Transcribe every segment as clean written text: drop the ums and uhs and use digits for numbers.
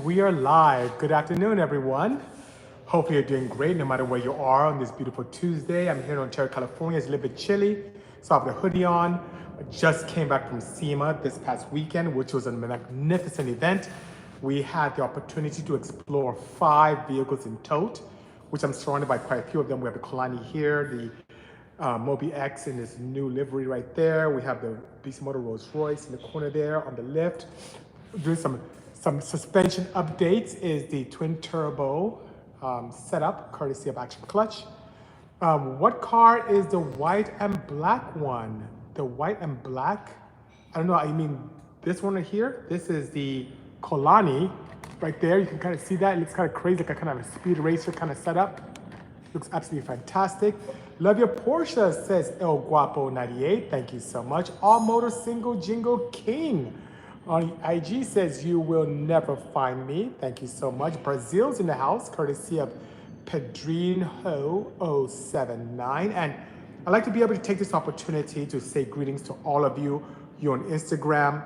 we are live. Good afternoon, everyone. Hopefully you're doing great no matter where you are on this beautiful Tuesday. I'm here in Ontario, California. It's a little bit chilly, so I have the hoodie on. I just came back from SEMA this past weekend, which was a magnificent event. We had the opportunity to explore 5 vehicles in tote, which I'm surrounded by quite a few of them. We have the Kalani here, the Mobi X in this new livery right there. We have the Bisimoto Rolls-Royce in the corner there on the lift. Doing some suspension updates is the twin turbo setup, courtesy of Action Clutch. What car is the white and black one? The white and black? I don't know, I mean this one right here? This is the Kalani right there. You can kind of see that. It looks kind of crazy, like a kind of a speed racer kind of setup. Looks absolutely fantastic. Love your Porsche, says El Guapo 98. Thank you so much. All Motor Single Jingle King on IG says you will never find me. Thank you so much. Brazil's in the house, courtesy of Pedrinho079. And I'd like to be able to take this opportunity to say greetings to all of you. You on Instagram,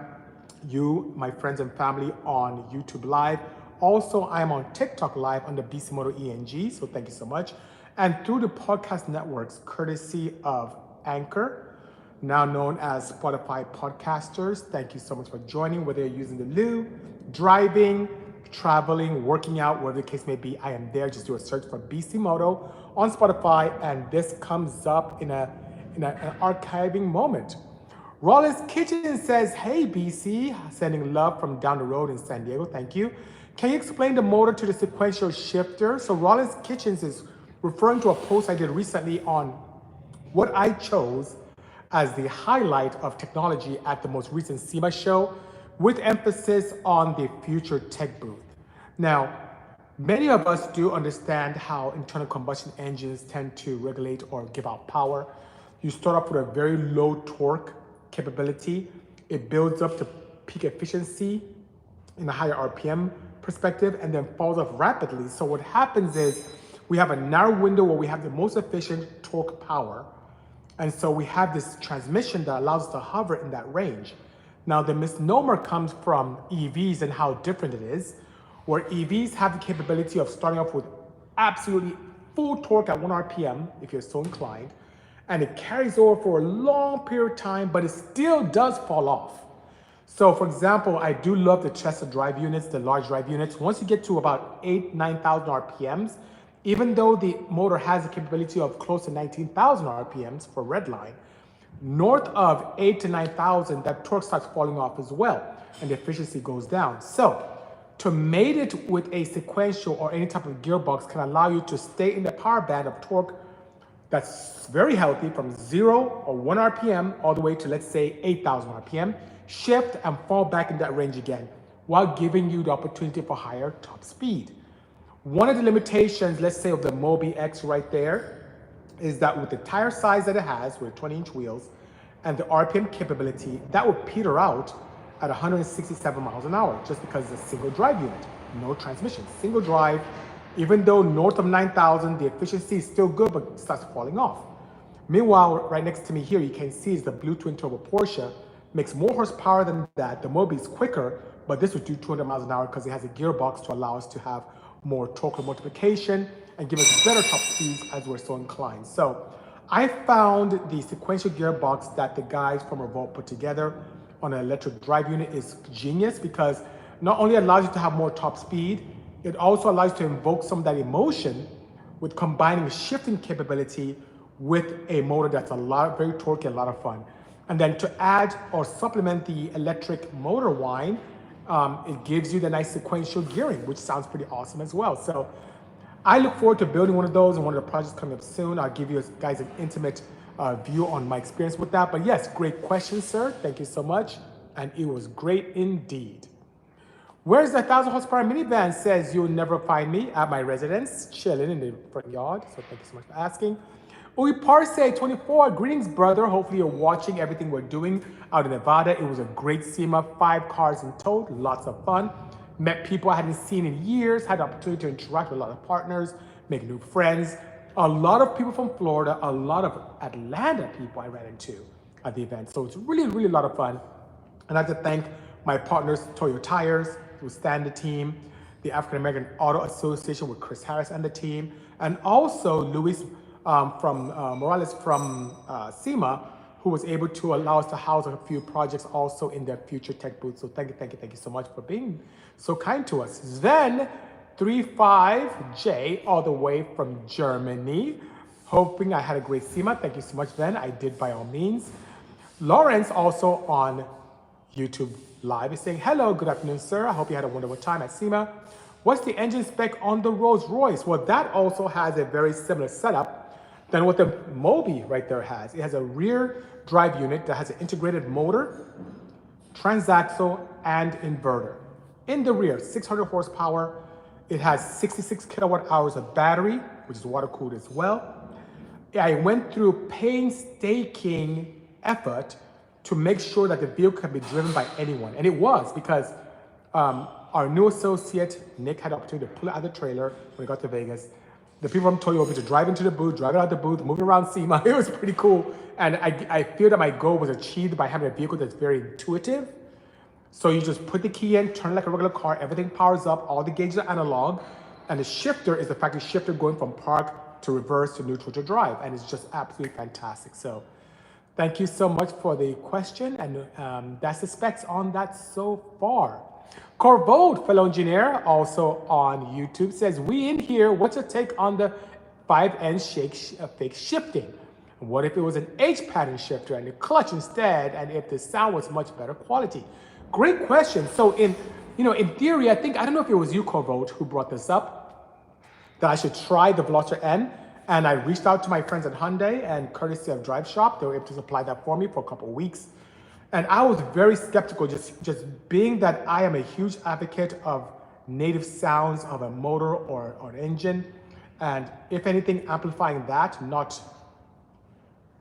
you, my friends and family on YouTube Live. Also, I'm on TikTok Live under Bisimoto ENG, so thank you so much. And through the podcast networks, courtesy of Anchor, now known as Spotify Podcasters. Thank you so much for joining, whether you're using the loo, driving, traveling, working out, whatever the case may be, I am there. Just do a search for Bisimoto on Spotify, and this comes up in an archiving moment. Rollins Kitchen says, hey BC, sending love from down the road in San Diego, thank you. Can you explain the motor to the sequential shifter? So Rollins Kitchens is referring to a post I did recently on what I chose as the highlight of technology at the most recent SEMA show, with emphasis on the future tech booth. Now, many of us do understand how internal combustion engines tend to regulate or give out power. You start off with a very low torque capability. It builds up to peak efficiency in a higher RPM perspective and then falls off rapidly. So what happens is we have a narrow window where we have the most efficient torque power. And so we have this transmission that allows us to hover in that range. Now the misnomer comes from EVs and how different it is, where EVs have the capability of starting off with absolutely full torque at 1 RPM, if you're so inclined, and it carries over for a long period of time, but it still does fall off. So for example, I do love the Tesla drive units, the large drive units. Once you get to about 9,000 RPMs, even though the motor has the capability of close to 19,000 RPMs for redline, north of 8 to 9,000, that torque starts falling off as well, and the efficiency goes down. So to mate it with a sequential or any type of gearbox can allow you to stay in the power band of torque that's very healthy from 0 or 1 RPM all the way to, let's say, 8,000 RPM, shift and fall back in that range again, while giving you the opportunity for higher top speed. One of the limitations, let's say, of the Mobi X right there is that with the tire size that it has, with 20-inch wheels, and the RPM capability, that would peter out at 167 miles an hour, just because it's a single drive unit, no transmission, single drive. Even though north of 9,000, the efficiency is still good, but it starts falling off. Meanwhile, right next to me here, you can see is the blue twin turbo Porsche, makes more horsepower than that. The Mobi is quicker, but this would do 200 miles an hour because it has a gearbox to allow us to have more torque multiplication and give us better top speeds as we're so inclined. So I found the sequential gearbox that the guys from Revolt put together on an electric drive unit is genius, because not only allows you to have more top speed, it also allows you to invoke some of that emotion with combining shifting capability with a motor that's very torquey, a lot of fun. And then to add or supplement the electric motor wine, it gives you the nice sequential gearing, which sounds pretty awesome as well. So I look forward to building one of those and one of the projects coming up soon. I'll give you guys an intimate view on my experience with that. But yes, great question, sir. Thank you so much. And it was great indeed. Where's the 1,000 horsepower minivan? Says you'll never find me at my residence, chilling in the front yard. So thank you so much for asking. Uy Parse 24, greetings, brother. Hopefully you're watching everything we're doing out in Nevada. It was a great SEMA, 5 cars in tow, lots of fun. Met people I hadn't seen in years, had the opportunity to interact with a lot of partners, make new friends. A lot of people from Florida, a lot of Atlanta people I ran into at the event. So it's really, really a lot of fun. And I'd like to thank my partners, Toyo Tires, who stand the team, the African American Auto Association with Chris Harris and the team, and also Luis Morales from SEMA, who was able to allow us to house a few projects also in their future tech booth. So thank you so much for being so kind to us. Then 35J all the way from Germany, hoping I had a great SEMA. Thank you so much, Then. I did by all means. Lawrence also on YouTube Live is saying, hello, good afternoon, sir. I hope you had a wonderful time at SEMA. What's the engine spec on the Rolls-Royce? Well, that also has a very similar setup than what the Mobi right there has. It has a rear drive unit that has an integrated motor, transaxle, and inverter. In the rear, 600 horsepower. It has 66 kilowatt hours of battery, which is water cooled as well. I went through painstaking effort to make sure that the vehicle can be driven by anyone. And it was, because our new associate, Nick, had the opportunity to pull it out of the trailer when we got to Vegas. The people from Toyota to drive into the booth, drive it out the booth, move it around SEMA. It was pretty cool. And I feel that my goal was achieved by having a vehicle that's very intuitive. So you just put the key in, turn it like a regular car, everything powers up, all the gauges are analog, and the shifter is the factory shifter going from park to reverse to neutral to drive, and it's just absolutely fantastic. So thank you so much for the question, and that's the specs on that so far. Corvode, fellow engineer, also on YouTube, says, we in here, what's your take on the 5N fake shifting? What if it was an H-pattern shifter and the clutch instead, and if the sound was much better quality? Great question. So in theory, I don't know if it was you, Corvode, who brought this up, that I should try the Veloster N. And I reached out to my friends at Hyundai, and courtesy of Drive Shop, they were able to supply that for me for a couple of weeks. And I was very skeptical, just being that I am a huge advocate of native sounds of a motor or an engine. And if anything, amplifying that, not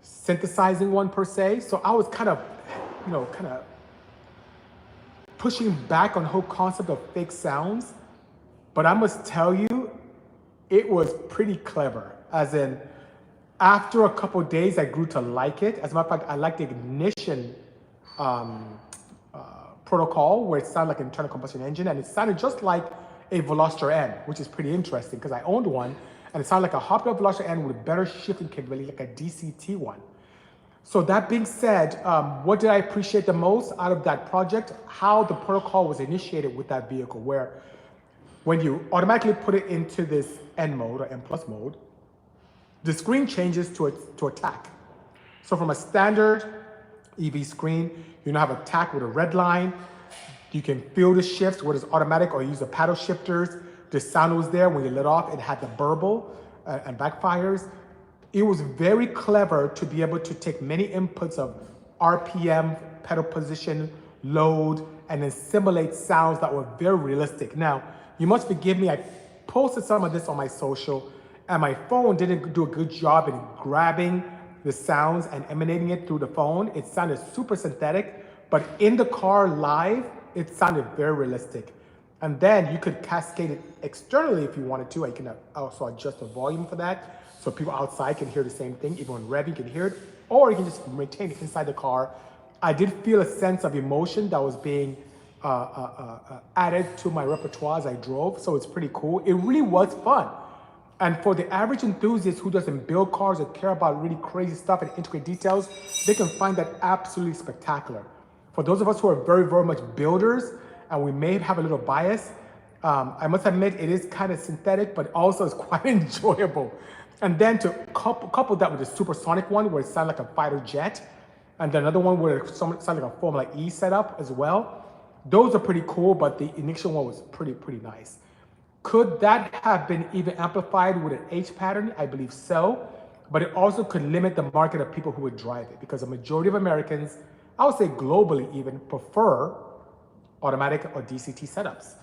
synthesizing one per se. So I was kind of pushing back on the whole concept of fake sounds. But I must tell you, it was pretty clever. As in, after a couple of days, I grew to like it. As a matter of fact, I like the ignition protocol, where it sounded like an internal combustion engine, and it sounded just like a Veloster N, which is pretty interesting because I owned one, and it sounded like a hopped up Veloster N with better shifting capability, like a DCT one. So that being said, what did I appreciate the most out of that project? How the protocol was initiated with that vehicle, where when you automatically put it into this N mode or N plus mode, the screen changes to a TAC. So from a standard EV screen, you now have a TAC with a red line. You can feel the shifts, whether it's automatic or use the paddle shifters. The sound was there. When you let off, it had the burble and backfires. It was very clever to be able to take many inputs of RPM, pedal position, load, and then simulate sounds that were very realistic. Now, you must forgive me, I posted some of this on my social, and my phone didn't do a good job in grabbing the sounds and emanating it through the phone. It sounded super synthetic, but in the car live, it sounded very realistic. And then you could cascade it externally if you wanted to. You can also adjust the volume for that, so people outside can hear the same thing. Even when revving, you can hear it, or you can just maintain it inside the car. I did feel a sense of emotion that was being added to my repertoire as I drove, so it's pretty cool. It really was fun. And for the average enthusiast who doesn't build cars or care about really crazy stuff and intricate details, they can find that absolutely spectacular. For those of us who are very, very much builders, and we may have a little bias, I must admit it is kind of synthetic, but also it's quite enjoyable. And then to couple that with the supersonic one, where it sounds like a fighter jet, and then another one where it sounds like a Formula E setup as well. Those are pretty cool, but the initial one was pretty nice. Could that have been even amplified with an H pattern? I believe so, but it also could limit the market of people who would drive it, because a majority of Americans, I would say globally even, prefer automatic or DCT setups.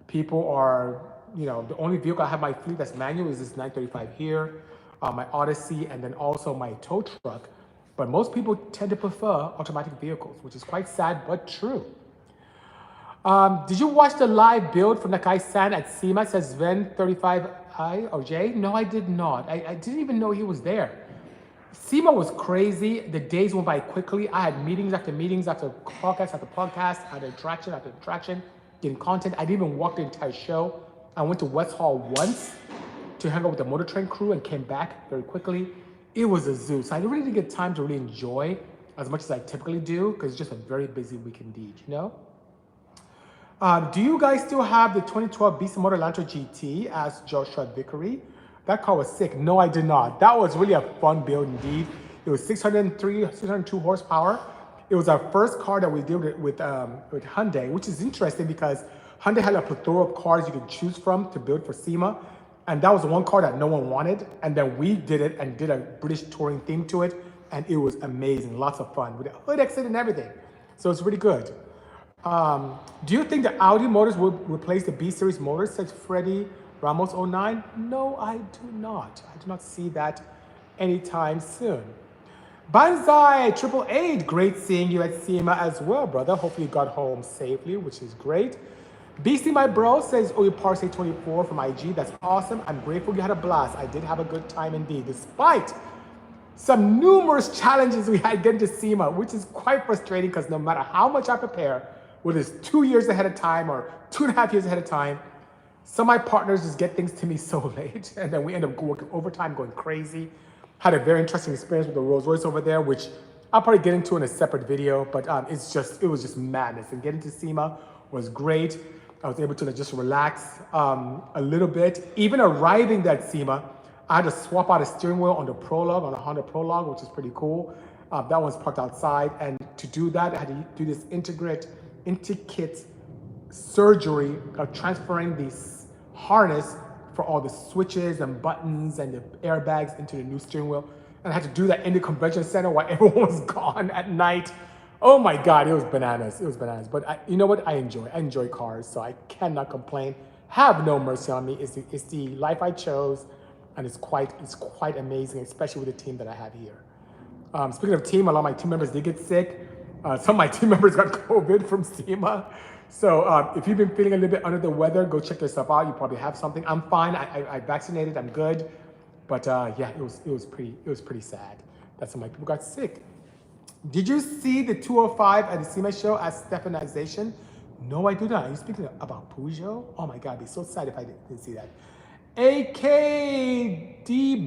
People are, the only vehicle I have in my fleet that's manual is this 935 here, my Odyssey, and then also my tow truck. But most people tend to prefer automatic vehicles, which is quite sad, but true. Did you watch the live build from Nakai-san at SEMA, says Ven 35I or J? No, I did not. I didn't even know he was there. SEMA was crazy. The days went by quickly. I had meetings after meetings, after podcast after podcast, after attraction after attraction, getting content. I didn't even walk the entire show. I went to West Hall once to hang out with the Motor Trend crew and came back very quickly. It was a zoo, so I really didn't get time to really enjoy as much as I typically do because it's just a very busy week indeed, you know? Do you guys still have the 2012 Bisimoto Elantra GT? Asked Joshua Vickery. That car was sick. No, I did not. That was really a fun build indeed. It was 602 horsepower. It was our first car that we did with Hyundai, which is interesting because Hyundai had a plethora of cars you could choose from to build for SEMA. And that was the one car that no one wanted. And then we did it and did a British touring theme to it. And it was amazing, lots of fun with a hood exit and everything. So it's really good. Do you think the Audi motors will replace the B-Series motors, says Freddie Ramos 09? No, I do not. I do not see that anytime soon. Banzai 888, great seeing you at SEMA as well, brother. Hopefully you got home safely, which is great. BC my bro says, oh, you Parse 24 from IG. That's awesome. I'm grateful you had a blast. I did have a good time indeed, despite some numerous challenges we had getting to SEMA, which is quite frustrating because no matter how much I prepare, whether it's 2 years ahead of time or 2.5 years ahead of time, some of my partners just get things to me so late, and then we end up working overtime, going crazy. Had a very interesting experience with the Rolls-Royce over there, which I'll probably get into in a separate video, but it was just madness. And getting to SEMA was great. I was able to just relax a little bit. Even arriving at SEMA, I had to swap out a steering wheel on the Prologue, on a Honda Prologue, which is pretty cool. That one's parked outside, and to do that, I had to do this intricate surgery of transferring this harness for all the switches and buttons and the airbags into the new steering wheel. And I had to do that in the convention center while everyone was gone at night. Oh my God, it was bananas. It was bananas. But you know what? I enjoy cars, so I cannot complain. Have no mercy on me. It's the life I chose, and it's quite amazing, especially with the team that I have here. Speaking of team, a lot of my team members did get sick. Some of my team members got COVID from SEMA. So if you've been feeling a little bit under the weather, go check yourself out. You probably have something. I'm fine. I vaccinated. I'm good. But yeah, it was pretty sad that some of my people got sick. Did you see the 205 at the SEMA show as Stefanization? No, I do not. Are you speaking about Peugeot? Oh my God, I'd be so sad if I didn't see that. AKD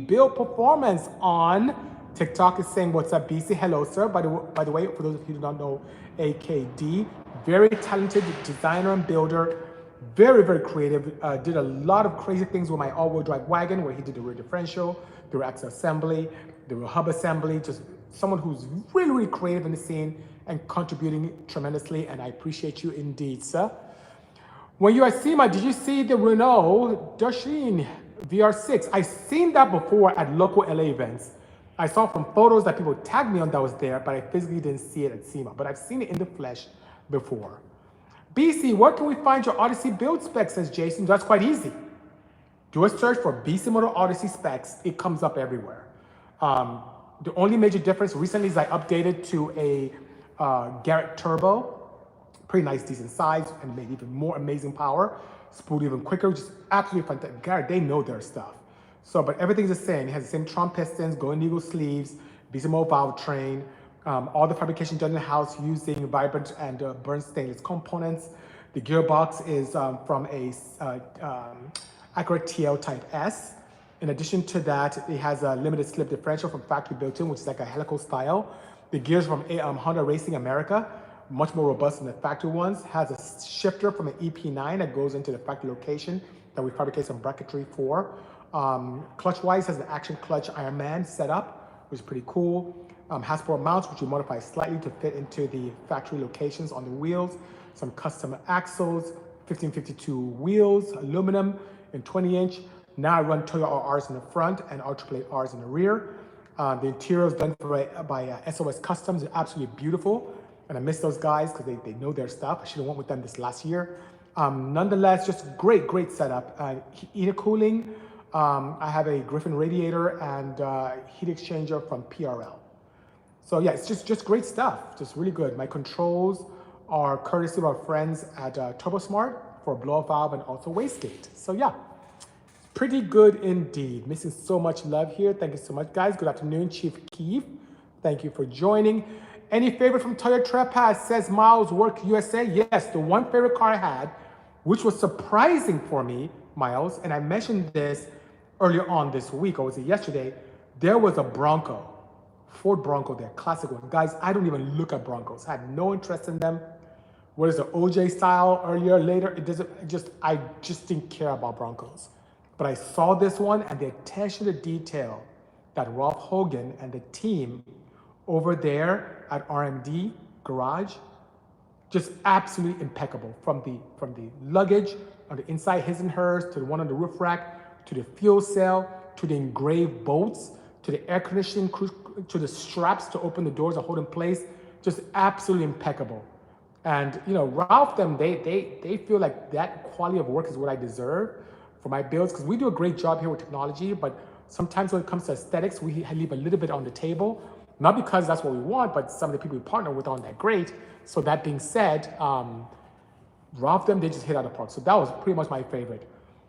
Build Performance on TikTok is saying, what's up, BC? Hello, sir. By the way, for those of you who don't know AKD, very talented designer and builder, very, very creative. Did a lot of crazy things with my all-wheel drive wagon, where he did the rear differential, the rear axle assembly, the rear hub assembly, just someone who's really, really creative in the scene and contributing tremendously, and I appreciate you indeed, sir. When you are at SEMA, did you see the Renault Dauphine VR6? I've seen that before at local LA events. I saw from photos that people tagged me on that was there, but I physically didn't see it at SEMA, but I've seen it in the flesh before. BC, where can we find your Odyssey build specs, says Jason? That's quite easy. Do a search for Bisimoto Odyssey specs. It comes up everywhere. The only major difference recently is I updated to a Garrett Turbo. Pretty nice, decent size, and made even more amazing power. Spooled even quicker, just absolutely fantastic. Garrett, they know their stuff. So, but everything's the same. It has the same Tron pistons, Golden Eagle sleeves, Bisimoto valve train, all the fabrication done in the house using vibrant and burnt stainless components. The gearbox is from a Acura TL Type S. In addition to that, it has a limited slip differential from factory built in, which is like a helical style. The gears from Honda Racing America, much more robust than the factory ones. Has a shifter from an EP9 that goes into the factory location that we fabricate some bracketry for. Clutch-wise, has an action clutch Ironman setup, which is pretty cool. Has 4 mounts, which we modify slightly to fit into the factory locations on the wheels. Some custom axles, 1552 wheels, aluminum, and 20-inch. Now I run Toyo RRs in the front and R888Rs in the rear. The interior is done by SOS Customs. They're absolutely beautiful. And I miss those guys because they know their stuff. I should have went with them this last year. Nonetheless, just great setup. Heater cooling. I have a Griffin radiator and heat exchanger from PRL. So yeah, it's just great stuff. Just really good. My controls are courtesy of our friends at TurboSmart for blow-off valve and also wastegate. So yeah. Pretty good indeed. Missing so much love here. Thank you so much, guys. Good afternoon, Chief Keith. Thank you for joining. Any favorite from Toyo Topaz, says Miles Work USA? Yes, the one favorite car I had, which was surprising for me, miles. And I mentioned this earlier on this week, or was it yesterday? There was a Bronco, Ford Bronco there, classic one. Guys, I don't even look at Broncos. I had no interest in them. What is the OJ style earlier, later? I just didn't care about Broncos. But I saw this one and the attention to detail that Rob Hogan and the team over there at RMD Garage, just absolutely impeccable. From the luggage on the inside, his and hers, to the one on the roof rack, to the fuel cell, to the engraved bolts, to the air conditioning, to the straps to open the doors and hold in place, just absolutely impeccable. And you know, Ralph, they feel like that quality of work is what I deserve for my builds, because we do a great job here with technology, but sometimes when it comes to aesthetics, we leave a little bit on the table, not because that's what we want, but some of the people we partner with aren't that great. So that being said, Ralph, they just hit out of the park. So that was pretty much my favorite.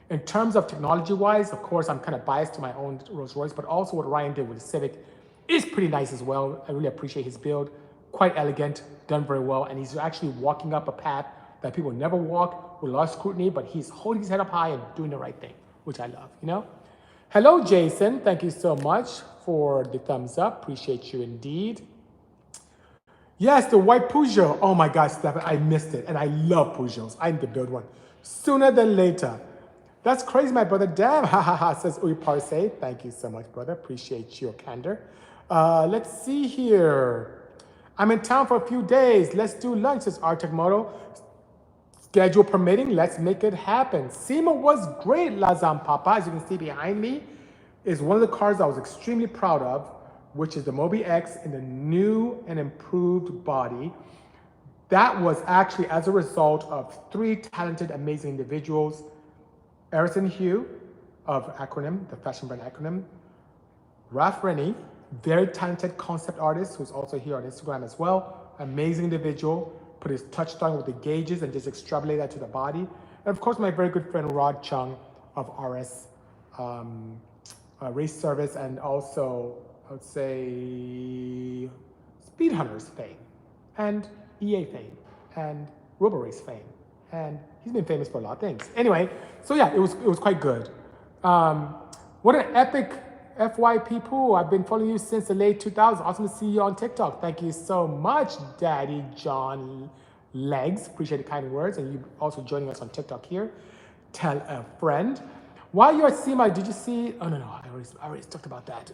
In terms of technology-wise, of course, I'm kind of biased to my own Rolls-Royce, but also what Ryan did with the Civic is pretty nice as well. I really appreciate his build. Quite elegant, done very well, and he's actually walking up a path that people never walk with a lot of scrutiny, but he's holding his head up high and doing the right thing, which I love, you know? Hello, Jason. Thank you so much for the thumbs up. Appreciate you indeed. Yes, the white Peugeot. Oh my gosh, Stefan, I missed it, and I love Peugeots. I need to build one sooner than later. That's crazy, my brother. Damn, ha ha ha, says Uy Parse. Thank you so much, brother. Appreciate your candor. Let's see here. I'm in town for a few days. Let's do lunch, says Arctic Moto. Schedule permitting, let's make it happen. SEMA was great, Lazam Papa. As you can see behind me is one of the cars I was extremely proud of, which is the Mobi X in the new and improved body. That was actually as a result of 3 talented, amazing individuals. Erison Hugh of Acronym, the fashion brand Acronym. Raf Rennie, very talented concept artist who's also here on Instagram as well. Amazing individual, put his touchstone with the gauges and just extrapolate that to the body. And of course, my very good friend Rod Chung of RS Race Service, and also, I would say, Speed Hunters fame, and EA fame, and Robo Race fame. And he's been famous for a lot of things. Anyway, so yeah, it was quite good. What an epic FYP pool. I've been following you since the late 2000s. Awesome to see you on TikTok. Thank you so much, Daddy John Legs. Appreciate the kind words. And you also joining us on TikTok here. Tell a friend. While you're at SEMA, did you see, oh no, I already talked about that.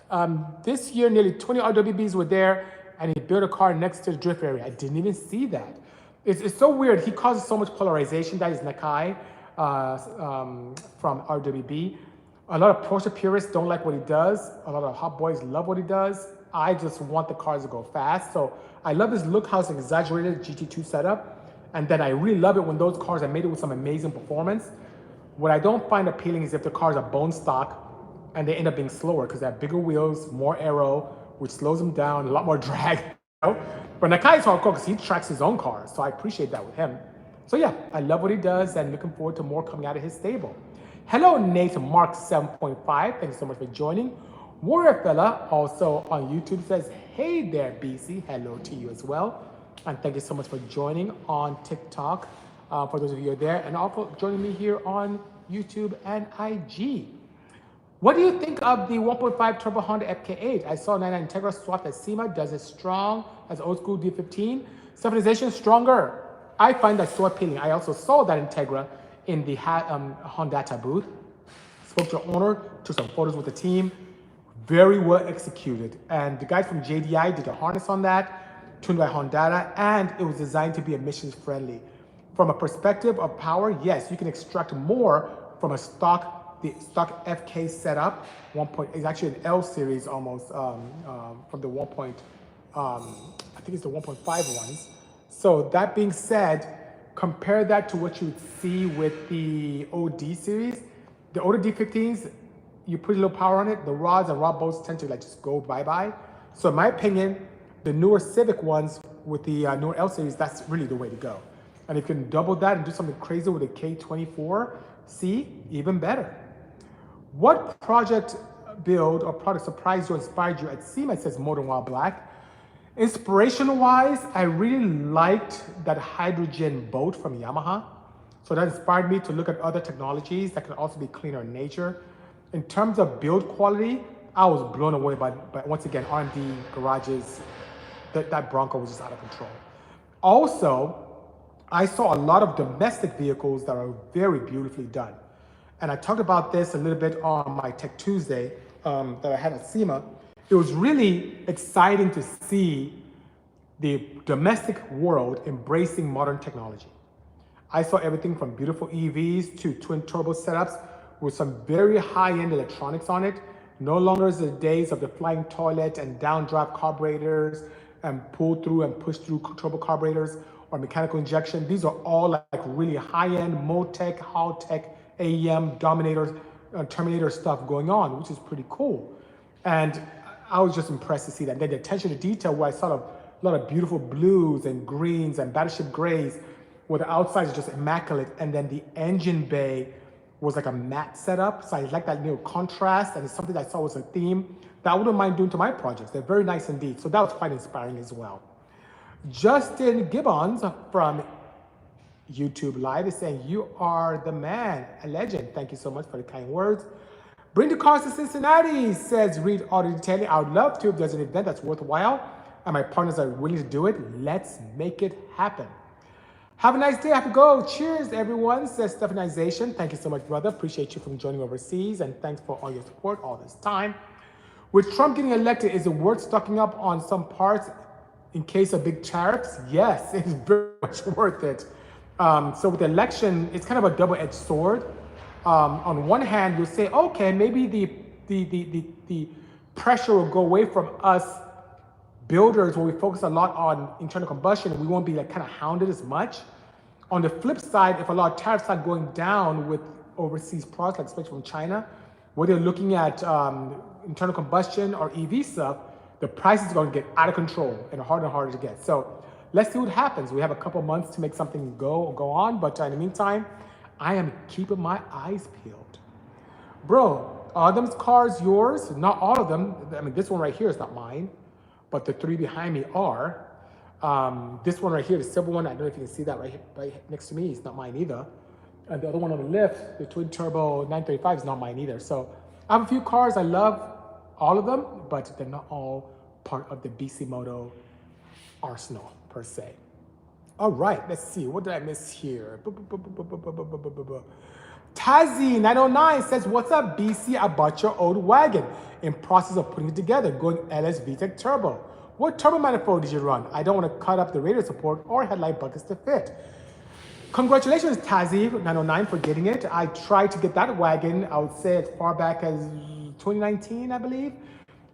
This year, nearly 20 RWBs were there, and he built a car next to the drift area. I didn't even see that. It's so weird. He causes so much polarization. That is Nakai from RWB. A lot of Porsche purists don't like what he does. A lot of hot boys love what he does. I just want the cars to go fast. So I love his look, how it's an exaggerated GT2 setup. And then I really love it when those cars are made with some amazing performance. What I don't find appealing is if the cars are bone stock and they end up being slower because they have bigger wheels, more aero, which slows them down, a lot more drag. You know? But Nakai is hardcore because he tracks his own cars. So I appreciate that with him. So yeah, I love what he does and looking forward to more coming out of his stable. Hello, Nate Mark 7.5. Thanks so much for joining. Warrior Fella, also on YouTube, says, hey there, BC. Hello to you as well. And thank you so much for joining on TikTok, for those of you who are there, and also joining me here on YouTube and IG. What do you think of the 1.5 Turbo Honda FK8? I saw 99 Integra swapped at SEMA. Does it strong as old school D15? Stabilization stronger. I find that so appealing. I also saw that Integra in the Honda booth. Spoke to the owner, took some photos with the team. Very well executed. And the guys from JDI did a harness on that, tuned by Honda, and it was designed to be emissions friendly. From a perspective of power, yes, you can extract more from a the stock FK setup. It's actually an L series almost from the I think it's the 1.5 ones. So that being said, compare that to what you would see with the OD series. The older D15s, you put a little power on it, the rods and rod bolts tend to like just go bye-bye. So in my opinion, the newer Civic ones with the newer L series, that's really the way to go. And if you can double that and do something crazy with a K24C, even better. What project build or product surprised you or inspired you at SEMA? It says Modern Wild Black. Inspiration-wise, I really liked that hydrogen boat from Yamaha. So that inspired me to look at other technologies that could also be cleaner in nature. In terms of build quality, I was blown away by once again, R&D garages. That Bronco was just out of control. Also, I saw a lot of domestic vehicles that are very beautifully done. And I talked about this a little bit on my Tech Tuesday that I had at SEMA. It was really exciting to see the domestic world embracing modern technology. I saw everything from beautiful EVs to twin turbo setups with some very high-end electronics on it. No longer is the days of the flying toilet and downdraft carburetors and pull through and push through turbo carburetors or mechanical injection. These are all like really high-end Motec, Haltech, AEM, Dominators, Terminator stuff going on, which is pretty cool. And I was just impressed to see that. And then the attention to detail where I saw a lot of beautiful blues and greens and battleship grays where the outside is just immaculate. And then the engine bay was like a matte setup. So I like that little contrast, and it's something that I saw was a theme that I wouldn't mind doing to my projects. They're very nice indeed. So that was quite inspiring as well. Justin Gibbons from YouTube Live is saying, you are the man, a legend. Thank you so much for the kind words. Bring the cars to Cincinnati, says Reed Auto Detailing. I would love to if there's an event that's worthwhile and my partners are willing to do it. Let's make it happen. Have a nice day. I have to go. Cheers, everyone, says Stephanization. Thank you so much, brother. Appreciate you from joining overseas, and thanks for all your support all this time. With Trump getting elected, is it worth stocking up on some parts in case of big tariffs? Yes, it's very much worth it. So with the election, it's kind of a double-edged sword. On one hand, you'll say, okay, maybe the pressure will go away from us builders where we focus a lot on internal combustion. We won't be like kind of hounded as much. On the flip side, if a lot of tariffs start going down with overseas products, like especially from China, where they're looking at internal combustion or EV stuff, the price is going to get out of control and harder to get. So let's see what happens. We have a couple months to make something go on, but in the meantime, I am keeping my eyes peeled. Bro, are them cars yours? Not all of them. I mean, this one right here is not mine, but the three behind me are. This one right here, the silver one, I don't know if you can see that right next to me, it's not mine either. And the other one on the left, the twin turbo 935 is not mine either. So I have a few cars, I love all of them, but they're not all part of the Bisimoto arsenal per se. All right, let's see, what did I miss here? Tazzy909 says, what's up, BC? I bought your old wagon. In process of putting it together, going LS VTEC turbo. What turbo manifold did you run? I don't want to cut up the radiator support or headlight buckets to fit. Congratulations, Tazzy909, for getting it. I tried to get that wagon, I would say as far back as 2019, I believe.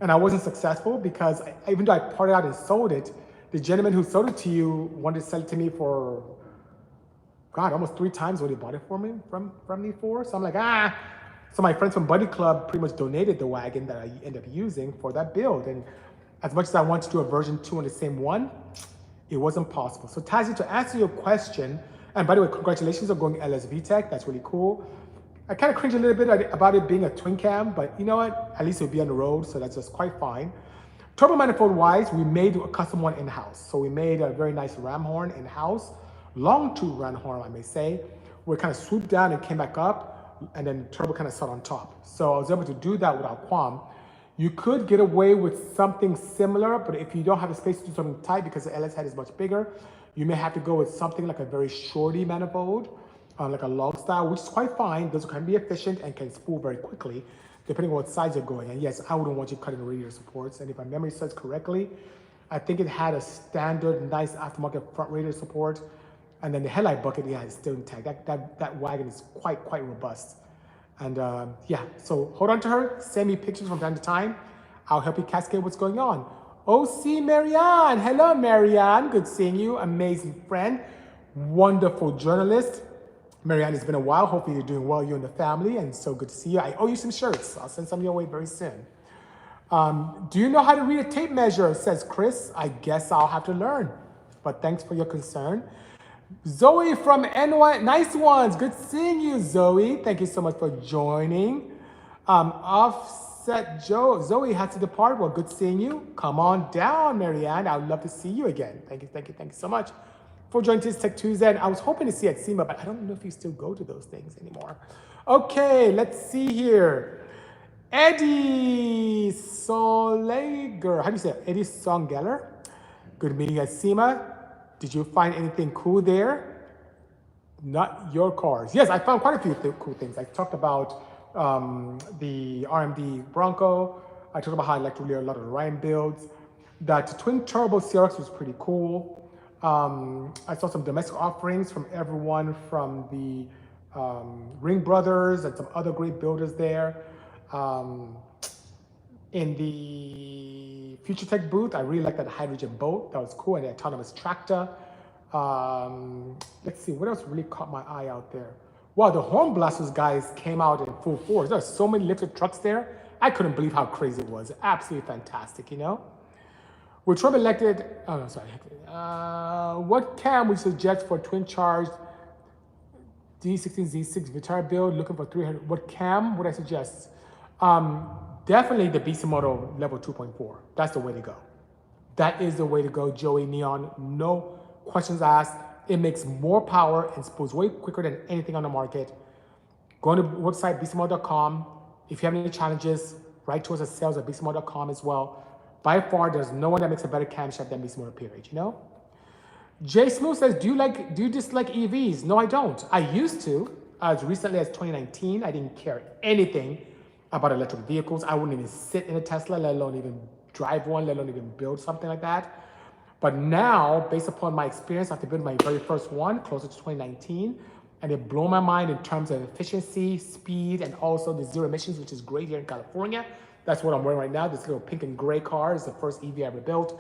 And I wasn't successful because even though I parted out and sold it, the gentleman who sold it to you wanted to sell it to me for, God, almost 3 times what he bought it for me from me for. So I'm like, So my friends from Buddy Club pretty much donated the wagon that I ended up using for that build. And as much as I wanted to do a version 2 on the same one, it wasn't possible. So Tazzy, to answer your question, and by the way, congratulations on going LS VTEC. That's really cool. I kind of cringe a little bit about it being a twin cam, but you know what? At least it'll be on the road, so that's just quite fine. Turbo manifold wise, we made a custom one in-house. So we made a very nice ram horn in-house, long tube ram horn, I may say, where it kind of swooped down and came back up, and then turbo kind of sat on top. So I was able to do that without qualm. You could get away with something similar, but if you don't have the space to do something tight because the LS head is much bigger, you may have to go with something like a very shorty manifold, like a log style, which is quite fine. Those can be efficient and can spool very quickly, depending on what size you're going. And yes, I wouldn't want you cutting the radiator supports. And if my memory serves correctly, I think it had a standard, nice aftermarket front radiator support. And then the headlight bucket, yeah, is still intact. That wagon is quite robust. And yeah, so hold on to her. Send me pictures from time to time. I'll help you cascade what's going on. OC Marianne. Hello, Marianne. Good seeing you. Amazing friend. Wonderful journalist. Marianne, it's been a while. Hopefully you're doing well, you and the family, and so good to see you. I owe you some shirts. I'll send some your way very soon. Do you know how to read a tape measure, says Chris. I guess I'll have to learn, but thanks for your concern. Zoe from NY, nice ones. Good seeing you, Zoe. Thank you so much for joining. Offset Joe, Zoe had to depart. Well, good seeing you. Come on down, Marianne. I'd love to see you again. Thank you so much. for joining this Tech2sDay. And I was hoping to see at SEMA, but I don't know if you still go to those things anymore. Okay, let's see here. Eddie Soleger, how do you say it? Eddie Songeller. Good meeting at SEMA. Did you find anything cool there? Not your cars. Yes, I found quite a few cool things. I talked about the RMD Bronco. I talked about how I like really a lot of the Ryan builds. That twin turbo CRX was pretty cool. I saw some domestic offerings from everyone from the Ring Brothers and some other great builders there. In the Future Tech booth, I really liked that hydrogen boat. That was cool, and the autonomous tractor. Let's see, what else really caught my eye out there? Wow, the Horn Blasters guys came out in full force. There are so many lifted trucks there. I couldn't believe how crazy it was. Absolutely fantastic, you know? With Trump elected, oh no, sorry. What cam would you suggest for twin charged D16Z6 Vitara build looking for 300? What cam would I suggest? Definitely the Bisimoto level 2.4. That's the way to go. That is the way to go, Joey Neon. No questions asked. It makes more power and spools way quicker than anything on the market. Go on to the website, bisimoto.com. If you have any challenges, write to us at sales@bisimoto.com as well. By far, there's no one that makes a better camshaft than Bisimoto, period, you know? Jay Smooth says, do you dislike EVs? No, I don't. I used to. As recently as 2019, I didn't care anything about electric vehicles. I wouldn't even sit in a Tesla, let alone even drive one, let alone even build something like that. But now, based upon my experience, I have to build my very first one closer to 2019, and it blew my mind in terms of efficiency, speed, and also the zero emissions, which is great here in California. That's what I'm wearing right now. This little pink and gray car is the first EV I ever built.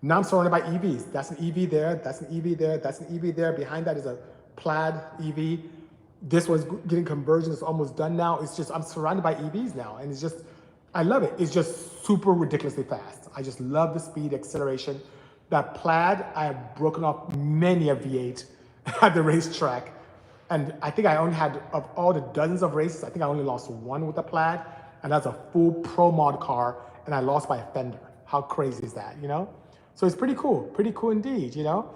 Now I'm surrounded by EVs. That's an EV there, that's an EV there, that's an EV there. Behind that is a plaid EV. This was getting conversion, it's almost done now. It's just, I'm surrounded by EVs now, and it's just, I love it. It's just super ridiculously fast. I just love the speed, acceleration. That plaid, I have broken off many a V8 at the racetrack. And I think I only had, of all the dozens of races, I think I only lost one with the plaid, and that's a full pro mod car, and I lost by a fender. How crazy is that, you know? So it's pretty cool indeed, you know?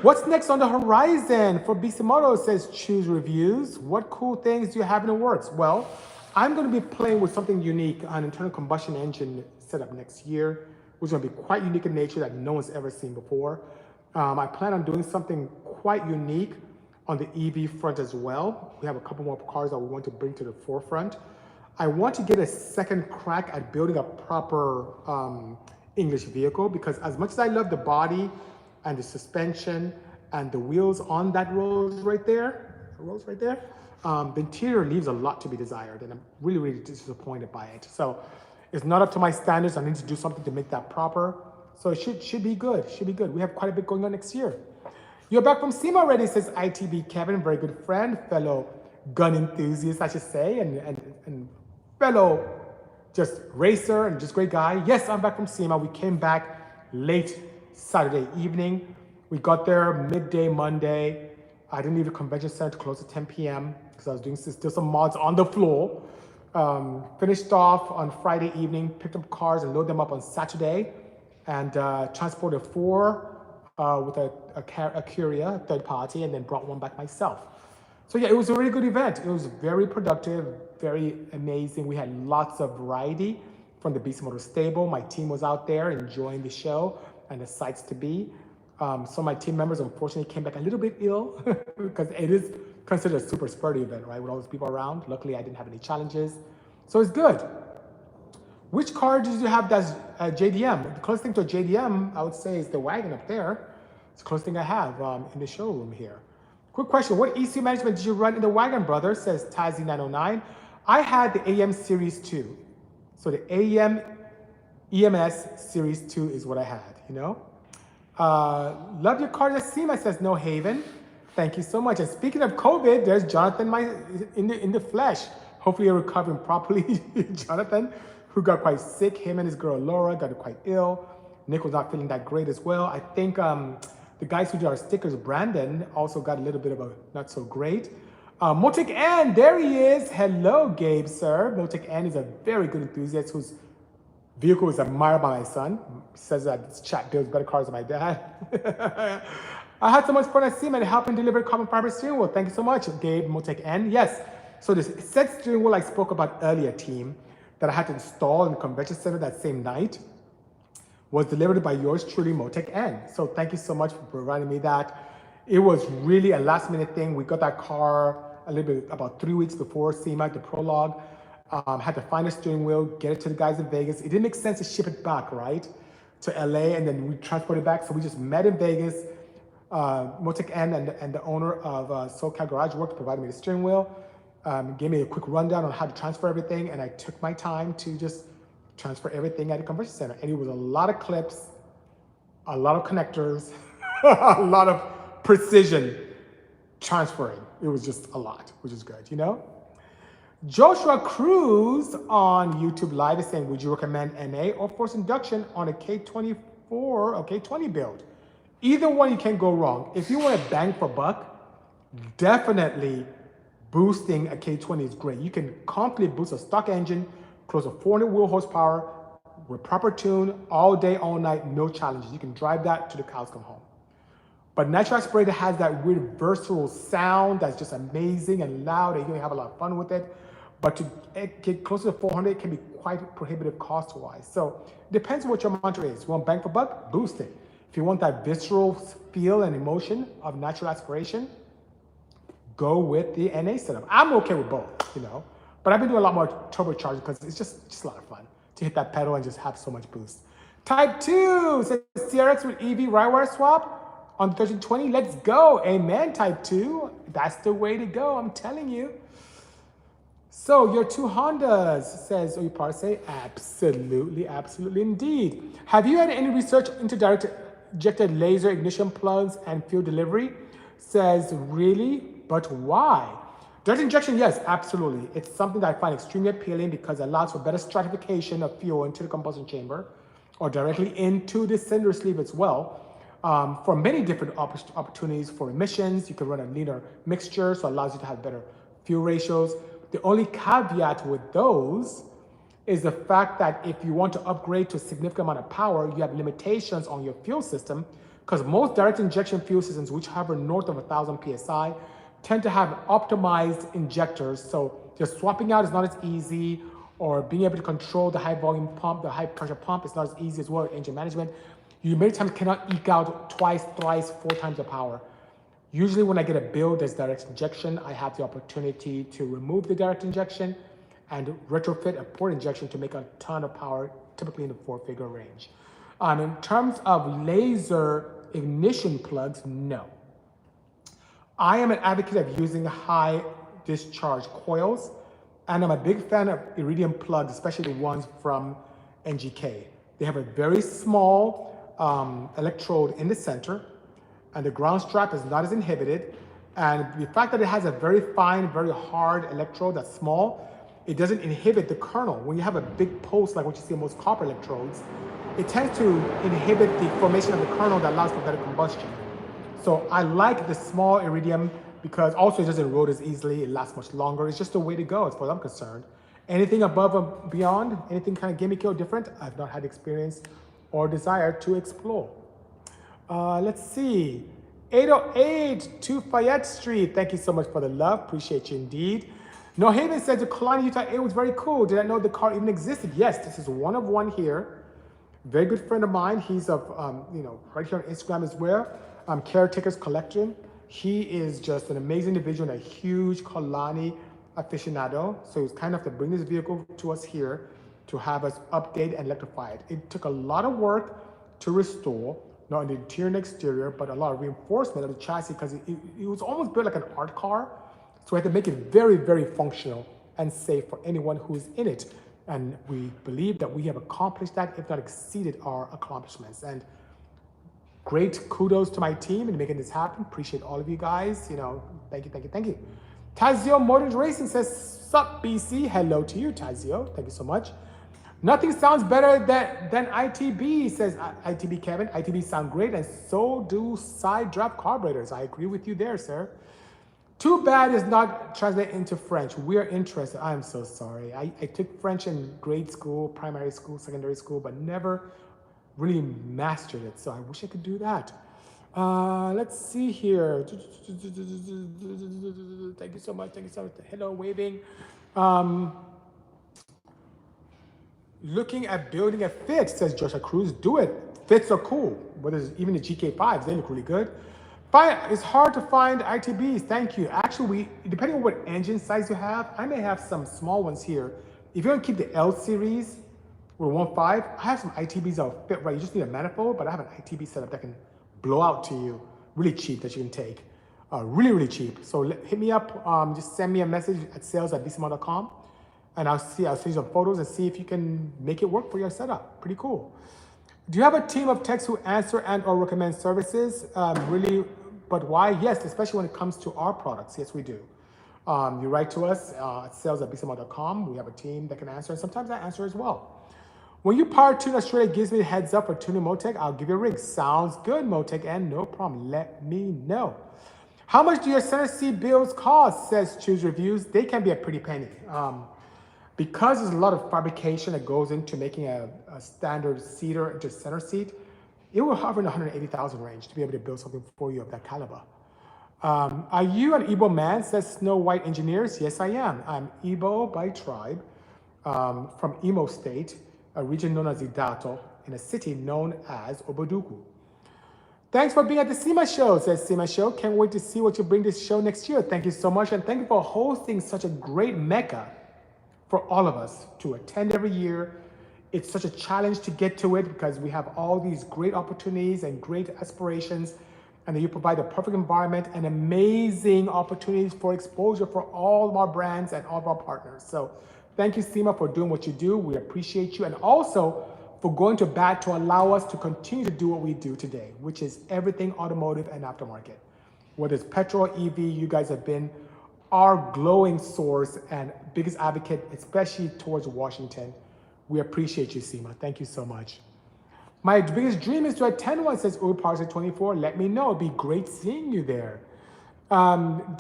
What's next on the horizon for Bisimoto? It says choose reviews. What cool things do you have in the works? Well, I'm going to be playing with something unique, an internal combustion engine setup next year, which is going to be quite unique in nature that no one's ever seen before. I plan on doing something quite unique on the EV front as well. We have a couple more cars that we want to bring to the forefront. I want to get a second crack at building a proper English vehicle, because as much as I love the body and the suspension and the wheels on that Rolls right there, the interior leaves a lot to be desired, and I'm really, really disappointed by it. So it's not up to my standards. I need to do something to make that proper. So it should be good, We have quite a bit going on next year. You're back from SEMA already, says ITB Kevin, very good friend, fellow gun enthusiast, I should say, and fellow just racer and just great guy. Yes, I'm back from SEMA. We came back late Saturday evening. We got there midday Monday. I didn't leave the convention center close to 10 p.m. because I was doing still some mods on the floor. Finished off on Friday evening, picked up cars and loaded them up on Saturday, and transported 4 with a Curia, third party, and then brought one back myself. So yeah, it was a really good event. It was very productive, very amazing. We had lots of variety from the Bisimoto stable. My team was out there enjoying the show and the sights to be. Some of my team members unfortunately came back a little bit ill because it is considered a super sturdy event, right? With all those people around. Luckily, I didn't have any challenges. So it's good. Which car did you have that's JDM? The closest thing to a JDM, I would say, is the wagon up there. It's the closest thing I have in the showroom here. Quick question, what ECU management did you run in the wagon, brother? Says Tazi909. I had the AM Series 2. So the AM EMS Series 2 is what I had, you know? Love your car at SEMA, says No Haven. Thank you so much. And speaking of COVID, there's Jonathan in the flesh. Hopefully you're recovering properly, Jonathan, who got quite sick. Him and his girl Laura got quite ill. Nick was not feeling that great as well. I think the guys who do our stickers, Brandon, also got a little bit of a not so great. Motic N, there he is. Hello, Gabe, sir. Motic N is a very good enthusiast whose vehicle is admired by my son. Says that this chap builds better cars than my dad. I had so much fun at SEMA and helping deliver carbon fiber steering wheel. Thank you so much, Gabe Motec N. Yes, so this set steering wheel I spoke about earlier, team, that I had to install in the convention center that same night was delivered by yours truly, Motec N. So thank you so much for providing me that. It was really a last minute thing. We got that car a little bit, about 3 weeks before SEMA, the prologue. Had to find a steering wheel, get it to the guys in Vegas. It didn't make sense to ship it back, right? To LA, and then we transported it back. So we just met in Vegas. Motec N and the owner of SoCal Garage Works provided me the steering wheel, gave me a quick rundown on how to transfer everything, and I took my time to just transfer everything at the convention center. And it was a lot of clips, a lot of connectors, a lot of precision transferring. It was just a lot, which is good, you know? Joshua Cruz on YouTube Live is saying, would you recommend NA or forced induction on a K24 or K20 build? Either one, you can't go wrong. If you want to bang for buck, definitely boosting a K20 is great. You can comfortably boost a stock engine, close to 400 wheel horsepower with proper tune all day, all night, no challenges. You can drive that to the cows come home. But natural aspirated has that weird versatile sound that's just amazing and loud, and you can have a lot of fun with it. But to get closer to 400, it can be quite prohibitive cost-wise. So it depends on what your mantra is. You want bang for buck? Boost it. If you want that visceral feel and emotion of natural aspiration, go with the NA setup. I'm okay with both, you know. But I've been doing a lot more turbocharging because it's just a lot of fun to hit that pedal and just have so much boost. Type 2 says CRX with EV ride wire swap on the 1320. Let's go. Amen, Type 2. That's the way to go, I'm telling you. So your two Hondas, says Oyparse, absolutely, absolutely indeed. Have you had any research into direct injected laser ignition plugs and fuel delivery? Says, really? But why? Direct injection, yes, absolutely. It's something that I find extremely appealing because it allows for better stratification of fuel into the combustion chamber or directly into the cylinder sleeve as well. For many different opportunities for emissions, you can run a leaner mixture, so it allows you to have better fuel ratios. The only caveat with those is the fact that if you want to upgrade to a significant amount of power, you have limitations on your fuel system because most direct injection fuel systems, which hover north of 1,000 PSI, tend to have optimized injectors. So just swapping out is not as easy, or being able to control the high volume pump, the high pressure pump is not as easy as well, engine management. You many times cannot eke out twice, thrice, 4 times the power. Usually when I get a build that's direct injection, I have the opportunity to remove the direct injection and retrofit a port injection to make a ton of power, typically in the 4-figure range. In terms of laser ignition plugs, no. I am an advocate of using high discharge coils, and I'm a big fan of iridium plugs, especially the ones from NGK. They have a very small electrode in the center, and the ground strap is not as inhibited. And the fact that it has a very fine, very hard electrode that's small, it doesn't inhibit the kernel. When you have a big pulse, like what you see in most copper electrodes, it tends to inhibit the formation of the kernel that allows for better combustion. So I like the small iridium because also it doesn't erode as easily, it lasts much longer. It's just the way to go as far as I'm concerned. Anything above and beyond, anything kind of gimmicky or different, I've not had experience or desire to explore. Let's see. 808 to Fayette Street. Thank you so much for the love. Appreciate you indeed. No Haven said the Kalani Utah, it was very cool. Did I know the car even existed? Yes, this is one of one here. Very good friend of mine. He's of, right here on Instagram as well. Caretaker's Collection. He is just an amazing individual and a huge Kalani aficionado. So he's kind enough to bring this vehicle to us here to have us update and electrify it. It took a lot of work to restore, not only the interior and exterior, but a lot of reinforcement of the chassis because it was almost built like an art car. So we had to make it very, very functional and safe for anyone who's in it. And we believe that we have accomplished that, if not exceeded our accomplishments. And great kudos to my team in making this happen. Appreciate all of you guys. Thank you, thank you, thank you. Tazio Motors Racing says, sup BC. Hello to you, Tazio. Thank you so much. Nothing sounds better than ITB, says ITB Kevin. ITB sound great, and so do side drop carburetors. I agree with you there, sir. Too bad it's not translated into French. We're interested. I'm so sorry. I took French in grade school, primary school, secondary school, but never really mastered it. So I wish I could do that. Let's see here. Thank you so much. Thank you so much. Hello, waving. Um, Looking at building a fit, says Joshua Cruz. Do it. Fits are cool. Whether it's even the GK5s, they look really good. It's hard to find ITBs. Thank you. Actually, depending on what engine size you have, I may have some small ones here. If you want to keep the L series with 1.5, I have some ITBs that'll fit right. You just need a manifold, but I have an ITB setup that can blow out to you. Really cheap that you can take. Really, really cheap. So hit me up. Just send me a message at sales@bisimoto.com. And I'll see you some photos and see if you can make it work for your setup. Pretty cool. Do you have a team of techs who answer and or recommend services? Really, but why? Yes, especially when it comes to our products. Yes, we do. You write to us at sales@bisimoto.com. We have a team that can answer, and sometimes I answer as well. When you power tune, Australia gives me a heads up for tuning Motec, I'll give you a ring. Sounds good, Motec, and no problem. Let me know. How much do your center seat builds cost? Says Choose Reviews. They can be a pretty penny. Because there's a lot of fabrication that goes into making a standard seater into center seat, it will hover in the 180,000 range to be able to build something for you of that caliber. Are you an Igbo man? Says Snow White Engineers. Yes, I am. I'm Igbo by tribe from Imo State, a region known as Idato, in a city known as Oboduku. Thanks for being at the SEMA show, says SEMA show. Can't wait to see what you bring this show next year. Thank you so much, and thank you for hosting such a great mecca for all of us to attend every year. It's such a challenge to get to it because we have all these great opportunities and great aspirations, and then you provide the perfect environment and amazing opportunities for exposure for all of our brands and all of our partners. So thank you, SEMA, for doing what you do. We appreciate you, and also for going to bat to allow us to continue to do what we do today, which is everything automotive and aftermarket. Whether it's petrol, EV, you guys have been our glowing source and biggest advocate, especially towards Washington. We appreciate you, SEMA. Thank you so much. My biggest dream is to attend one, says Parser24. Let me know. It'd be great seeing you there. Do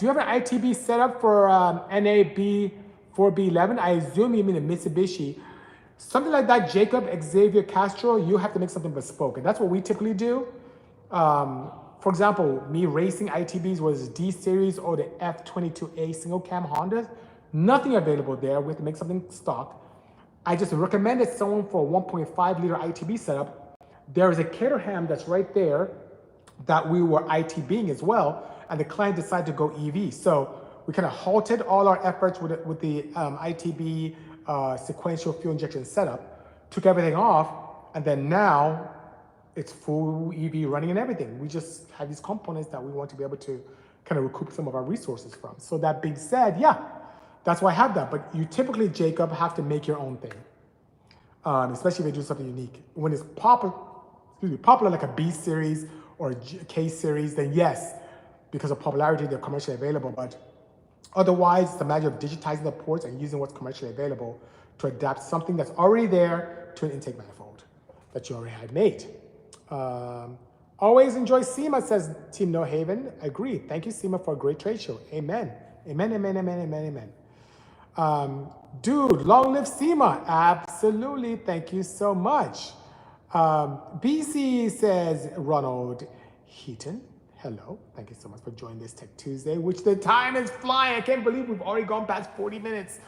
you have an ITB set up for NAB 4B11? I assume you mean a Mitsubishi. Something like that, Jacob Xavier Castro, you have to make something bespoke. And that's what we typically do. For example, me racing ITBs was D series or the F22A single cam Hondas. Nothing available there. We have to make something stock. I just recommended someone for a 1.5 liter ITB setup. There is a Caterham that's right there that we were ITBing as well, and the client decided to go EV. So we kind of halted all our efforts with the ITB sequential fuel injection setup, took everything off, and then now it's full EV running and everything. We just have these components that we want to be able to kind of recoup some of our resources from. So that being said, yeah, that's why I have that. But you typically, Jacob, have to make your own thing, especially if you do something unique. When it's popular like a B series or a K series, then yes, because of popularity, they're commercially available. But otherwise, it's a matter of digitizing the ports and using what's commercially available to adapt something that's already there to an intake manifold that you already had made. Always enjoy SEMA, says Team No Haven. Agree. Thank you, SEMA, for a great trade show. Amen. Amen, amen, amen, amen, amen. Dude, long live SEMA. Absolutely. Thank you so much. BC, says Ronald Heaton. Hello. Thank you so much for joining this Tech Tuesday, which the time is flying. I can't believe we've already gone past 40 minutes.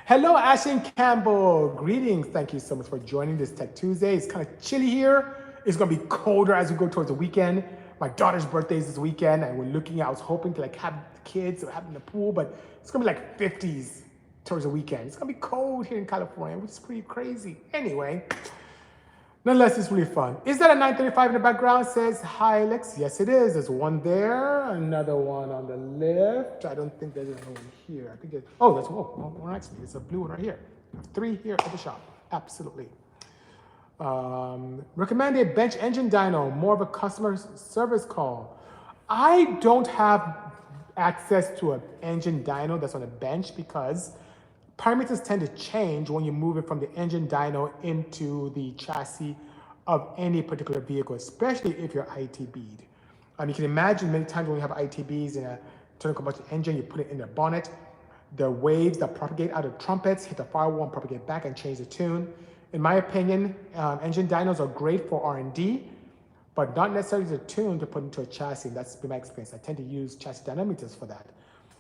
Hello, Ashton Campbell. Greetings. Thank you so much for joining this Tech Tuesday. It's kind of chilly here. It's going to be colder as we go towards the weekend. My daughter's birthday is this weekend, and I was hoping to like have kids or have them in the pool, but it's going to be like 50s towards the weekend. It's going to be cold here in California, which is pretty crazy. Anyway, nonetheless, it's really fun. Is that a 935 in the background? Says Hilux. Yes, it is. There's one there, another one on the left. I don't think there's another one here. I think there's, oh, there's one actually. There's a blue one right here. 3 here at the shop. Absolutely. Recommend a bench engine dyno, more of a customer service call. I don't have access to an engine dyno that's on a bench because parameters tend to change when you move it from the engine dyno into the chassis of any particular vehicle, especially if you're ITB'd. You can imagine many times when you have ITBs in a internal combustion engine, you put it in the bonnet, the waves that propagate out of trumpets hit the firewall and propagate back and change the tune. In my opinion, engine dynos are great for R&D, but not necessarily the tune to put into a chassis. That's been my experience. I tend to use chassis dynamometers for that.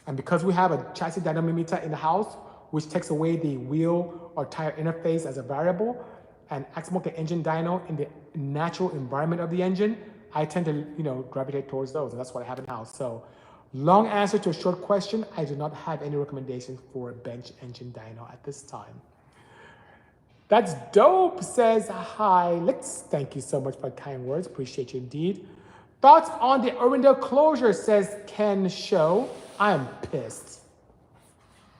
And because we have a chassis dynamometer in the house, which takes away the wheel or tire interface as a variable and acts more like an engine dyno in the natural environment of the engine, I tend to, gravitate towards those, and that's what I have in the house. So, long answer to a short question, I do not have any recommendations for a bench engine dyno at this time. That's dope, says hi. Lex, thank you so much for kind words. Appreciate you indeed. Thoughts on the Irwindale closure, says Ken Show. I am pissed.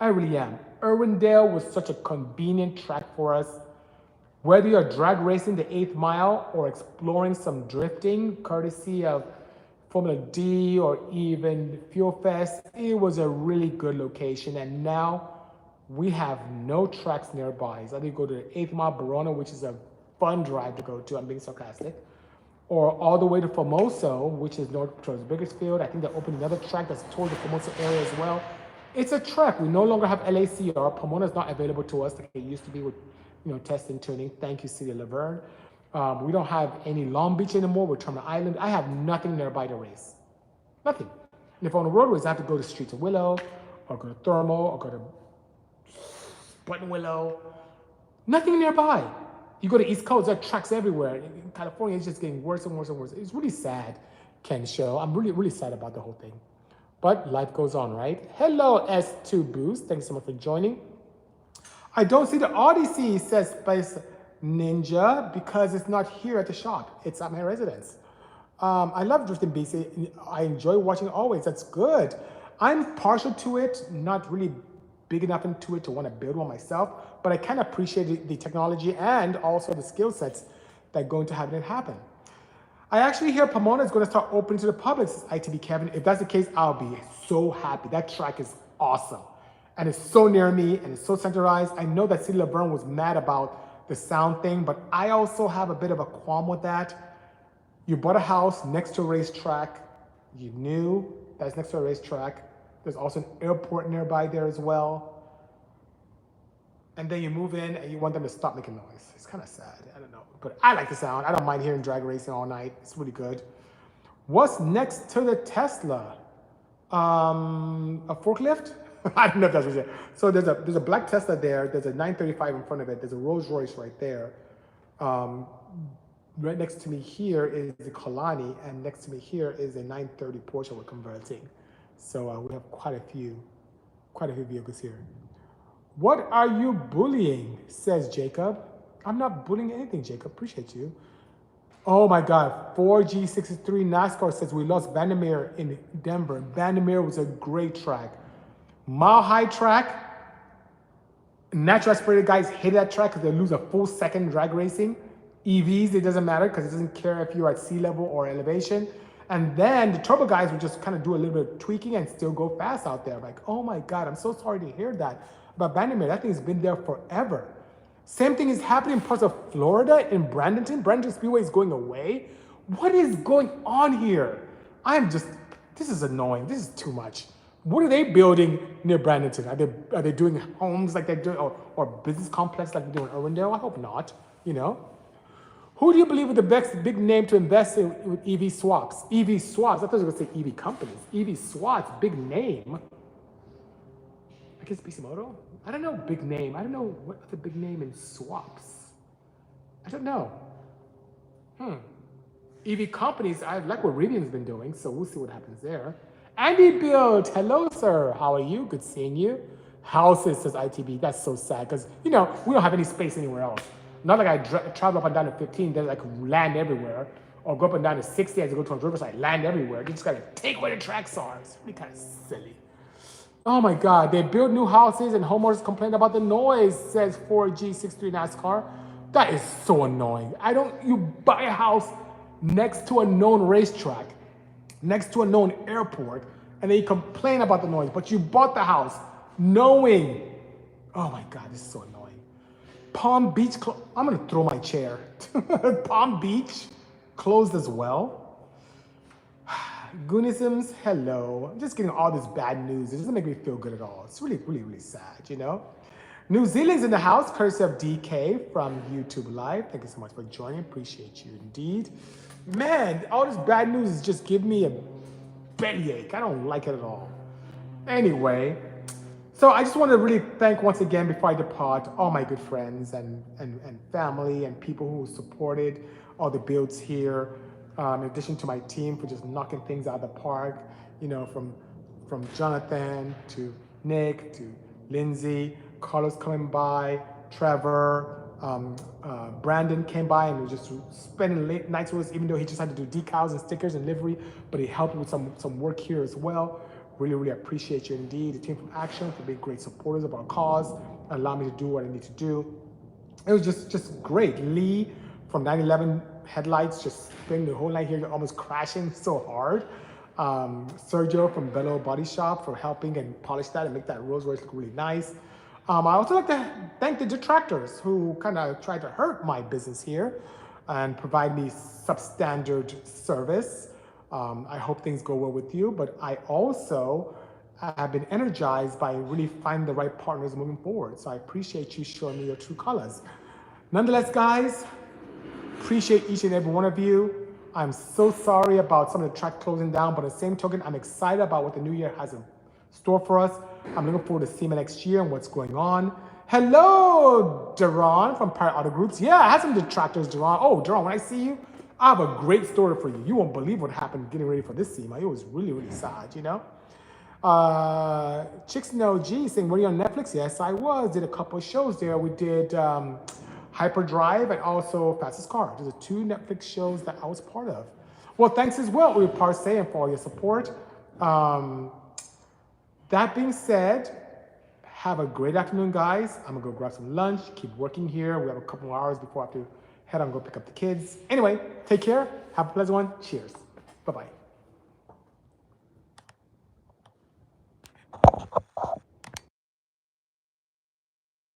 I really am. Irwindale was such a convenient track for us. Whether you're drag racing the 8th mile or exploring some drifting, courtesy of Formula D or even Fuel Fest, it was a really good location. And now we have no tracks nearby. So I either go to the 8th mile Verona, which is a fun drive to go to, I'm being sarcastic, or all the way to Formoso, which is north towards Bakersfield. I think they opened another track that's towards the Formoso area as well. It's a trek. We no longer have LACR. Pomona is not available to us like it used to be with, test and tuning. Thank you, City of Laverne. We don't have any Long Beach anymore with Terminal Island. I have nothing nearby to race. Nothing. And if I'm on the roadways, I have to go to Streets of Willow, or go to Thermal, or go to Button Willow. Nothing nearby. You go to East Coast, there are tracks everywhere. In California, it's just getting worse and worse and worse. It's really sad, Ken Show. I'm really, really sad about the whole thing. But life goes on, right? Hello, S2 Boost. Thanks so much for joining. I don't see the Odyssey, says Space Ninja, because it's not here at the shop. It's at my residence. I love drifting BC. I enjoy watching always. That's good. I'm partial to it, not really big enough into it to want to build one myself, but I can appreciate the technology and also the skill sets that go into having it happen. I actually hear Pomona is going to start opening to the public, says ITB Kevin. If that's the case, I'll be so happy. That track is awesome. And it's so near me and it's so centralized. I know that City Laverne was mad about the sound thing, but I also have a bit of a qualm with that. You bought a house next to a racetrack. You knew that's next to a racetrack. There's also an airport nearby there as well. And then you move in and you want them to stop making noise. It's kind of sad, I don't know. But I like the sound. I don't mind hearing drag racing all night. It's really good. What's next to the Tesla? A forklift? I don't know if that's what it is. So there's a black Tesla there. There's a 935 in front of it. There's a Rolls-Royce right there. Right next to me here is the Kalani, and next to me here is a 930 Porsche we're converting. So we have quite a few vehicles here. What are you bullying, says Jacob. I'm not bullying anything, Jacob. Appreciate you. Oh my God, 4G63 NASCAR says we lost Vandermeer in Denver. Vandermeer was a great track. Mile High track. Natural aspirated guys hate that track because they lose a full second drag racing. EVs, it doesn't matter because it doesn't care if you're at sea level or elevation. And then the turbo guys would just kind of do a little bit of tweaking and still go fast out there. Like, oh my God, I'm so sorry to hear that. But Vandermeer, that thing's been there forever. Same thing is happening in parts of Florida, in Bradenton. Bradenton Speedway is going away. What is going on here? This is annoying. This is too much. What are they building near Bradenton? Are they doing homes like they're doing, or business complex like they're doing in Irwindale? I hope not, Who do you believe is the best big name to invest in with EV swaps? EV swaps, I thought you were going to say EV companies. EV swaps, big name. I guess Bisimoto? I don't know, big name. I don't know what's the big name in swaps. I don't know. EV companies, I like what Rivian's been doing, so we'll see what happens there. Andy Build, hello sir, how are you? Good seeing you. Houses, says ITB, that's so sad, because, we don't have any space anywhere else. Not like I travel up and down to 15, there's like land everywhere. Or go up and down to 60 as I go to a riverside, land everywhere. You just gotta take where the tracks are. It's really kind of silly. Oh my God, they build new houses and homeowners complain about the noise, says 4G63 NASCAR. That is so annoying. You buy a house next to a known racetrack, next to a known airport, and then you complain about the noise, but you bought the house knowing, oh my God, this is so annoying. Palm Beach, I'm gonna throw my chair. Palm Beach closed as well. Goonisms, hello. I'm just getting all this bad news. It doesn't make me feel good at all. It's really, really, really sad, New Zealand's in the house, courtesy of DK from YouTube Live. Thank you so much for joining. Appreciate you indeed. Man, all this bad news is just giving me a bellyache. I don't like it at all. Anyway, so I just want to really thank once again before I depart all my good friends and family and people who supported all the builds here. In addition to my team for just knocking things out of the park, you know, from Jonathan to Nick to Lindsay, Carlos coming by, Trevor, Brandon came by and was just spending late nights with us, even though he just had to do decals and stickers and livery, but he helped with some work here as well. Really, really appreciate you indeed. The team from Action for being great supporters of our cause and allow me to do what I need to do. It was just great. Lee from 911 Headlights just spending the whole night here, almost crashing so hard. Sergio from Bello Body Shop for helping and polish that and make that Rolls-Royce look really nice. I also like to thank the detractors who kind of tried to hurt my business here and provide me substandard service. I hope things go well with you, but I also have been energized by really finding the right partners moving forward. So I appreciate you showing me your true colors. Nonetheless, guys, appreciate each and every one of you. I'm so sorry about some of the track closing down, but on the same token, I'm excited about what the new year has in store for us. I'm looking forward to SEMA next year and what's going on. Hello, Duran from Pirate Auto Groups. Yeah, I had some detractors, Duran. Oh, Duran, when I see you, I have a great story for you. You won't believe what happened getting ready for this SEMA. It was really, really sad, you know? Chicks No G saying, were you on Netflix? Yes, I was. Did a couple of shows there. We did Hyperdrive and also Fastest Car. Those are 2 Netflix shows that I was part of. Well, thanks as well, Uwe Parse, and for all your support. That being said, have a great afternoon, guys. I'm gonna go grab some lunch, keep working here. We have a couple more hours before I have to head on and go pick up the kids. Anyway, take care. Have a pleasant one. Cheers. Bye-bye.